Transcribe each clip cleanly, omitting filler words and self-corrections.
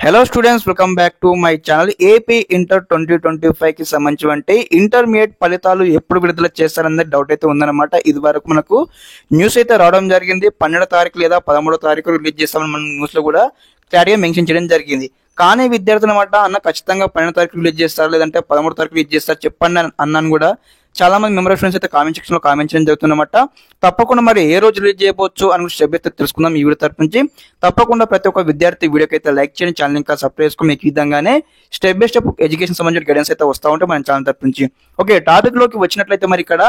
Hello students, welcome back to my channel. AP inter 2025 కి సంబంధించి intermediate ఫలితాలు ఎప్పుడు విడుదల చేస్తారనేది డౌట్ అయితే ఉందన్నమాట. ఇది వరకు మనకు న్యూస్ అయితే రావడం జరిగింది. 12వ తారీఖు లేదా 13వ తారీఖు రిలీజ్ చేస్తామని మనం న్యూస్ లో కూడా క్లారిటీగా మెన్షన్ చేయడం జరిగింది. కానీ విద్యార్థులు అన్నమాట అన్న ఖచ్చితంగా 12వ తారీఖు రిలీజ్ చేస్తారు లేదంటే 13వ తారీఖు రిలీజ్ చేస్తారు చెప్పండి అన్నాను కూడా చాలా మంది మెంబర్ ఫ్రెండ్స్ అయితే కామెంట్ సెక్షన్ లో కామెంట్ చేయడం జరుగుతుందన్నమాట. తప్పకుండా మరి ఏ రోజు రిలీజ్ చేయవచ్చు అని స్టెప్ అయితే తెలుసుకుందాం ఈ వీడియో తరపు నుంచి. తప్పకుండా ప్రతి ఒక్క విద్యార్థి వీడియోకి అయితే లైక్ చేయండి, ఛానల్ ఇంకా సబ్స్క్రైబ్ చేసుకుని మీకు ఈ విధంగానే స్టెప్ బై స్టెప్ ఎడ్యుకేషన్ సంబంధించిన గైడెన్స్ అయితే వస్తూ ఉంటే మన ఛానల్ తరపు నుంచి. ఓకే, టాపిక్ లోకి వచ్చినట్లయితే మరి ఇక్కడ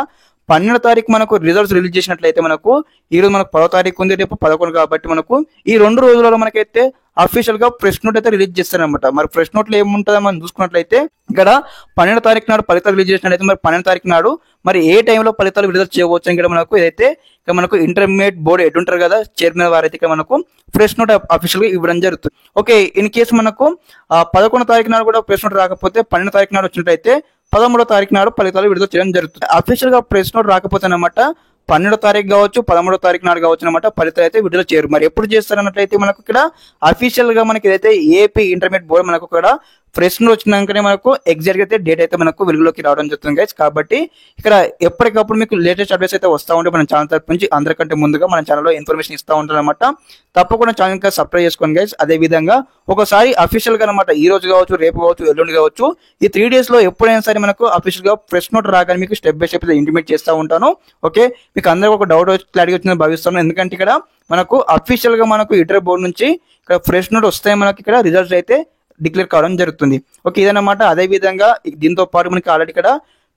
12వ తారీఖు మనకు రిజల్ట్స్ రిలీజ్ చేసినట్లయితే మనకు ఈ రోజు మనకు 10వ తారీఖు ఉంది, రేపు 11 కాబట్టి మనకు ఈ 2 రోజులలో మనకైతే అఫీషియల్ గా ప్రెస్ నోట్ అయితే రిలీజ్ చేస్తారనమాట. మరి ప్రెస్ నోట్ లో ఏముంటుందో మనం చూసుకున్నట్లయితే ఇక్కడ 12వ తారీఖు నాడు ఫలితాలు రిలీజ్ చేసినట్లయితే మరి 12వ తారీఖు నాడు మరి ఏ టైంలో ఫలితాలు విడుదల చేయవచ్చు అని మనకు ఏదైతే ఇక్కడ మనకు ఇంటర్మీడియట్ బోర్డు హెడ్ ఉంటారు కదా, చైర్మన్ వారైతే ఇక్కడ మనకు ప్రెస్ నోట్ అఫీషియల్ గా ఇవ్వడం జరుగుతుంది. ఓకే, ఇన్ కేసు మనకు 11వ తారీఖు నాడు కూడా ప్రెస్ నోట్ రాకపోతే 12వ తారీఖు నాడు వచ్చినట్లయితే 13వ తారీఖు నాడు ఫలితాలు విడుదల చేయడం జరుగుతుంది. అఫీషియల్ గా ప్రెస్ నోట్ రాకపోతే అన్నమాట 12వ తారీఖు కావచ్చు 13వ తారీఖు నాడు కావచ్చు అనమాట ఫలితాలు అయితే విడుదల చేయరు. మరి ఎప్పుడు చేస్తారన్నట్లయితే మనకు ఇక్కడ అఫీషియల్ గా మనకి ఏదైతే ఏపీ ఇంటర్మీడియట్ బోర్డు మనకు ఇక్కడ ప్రెస్ నోట్ వచ్చినాకనే మనకు ఎగ్జాక్ట్ అయితే డేట్ అయితే మనకు వెలుగులోకి రావడం జరుగుతుంది గైస్. కాబట్టి ఇక్కడ ఎప్పటికప్పుడు మీకు లేటెస్ట్ అప్డేట్స్ అయితే వస్తూ ఉంటే మన ఛానల్ తరపు నుంచి అందరికంటే ముందుగా మన ఛానల్లో ఇన్ఫర్మేషన్ ఇస్తూ ఉంటారు అనమాట. తప్పకుండా ఛానల్ ఇంకా సబ్స్క్రైబ్ చేసుకోండి గైస్. అదే విధంగా ఒకసారి అఫీషియల్ గా అనమాట ఈ రోజు కావచ్చు, రేపు కావచ్చు, ఎల్లుండి కావచ్చు, ఈ 3 days లో ఎప్పుడైనా సరే మనకు అఫీషియల్ గా ప్రెస్ నోట్ రాగానే మీకు స్టెప్ బై స్టెప్ ఇంటిమేట్ చేస్తూ ఉంటాను. ఓకే, మీకు అందరికీ ఒక డౌట్ క్లారిటీ వచ్చిందని భావిస్తాను. ఎందుకంటే ఇక్కడ మనకు అఫీషియల్ గా మనకు ఇంటర్ బోర్డు నుంచి ఇక్కడ ప్రెస్ నోట్ వస్తే మనకి ఇక్కడ రిజల్ట్స్ అయితే డిక్లేర్ కావడం జరుగుతుంది. ఓకే, ఇదన్నమాట. అదే విధంగా దీంతో పాటు మనకి ఆల్రెడీ ఇక్కడ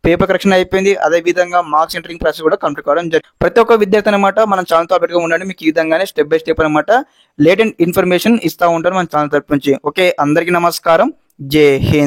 పేపర్ కరెక్షన్ అయిపోయింది. అదే విధంగా మార్క్స్ ఎంటరింగ్ ప్రాసెస్ కూడా కంప్లీట్ కావడం జరిగింది. ప్రతి ఒక్క విద్యార్థి అనమాట మన ఛానల్ తో అప్డేట్ గా ఉండండి. మీకు ఈ విధంగానే స్టెప్ బై స్టెప్ అనమాట లేటెంట్ ఇన్ఫర్మేషన్ ఇస్తూ ఉంటారు మన ఛానల్ తరపు నుంచి. ఓకే, అందరికీ నమస్కారం. జై హింద్.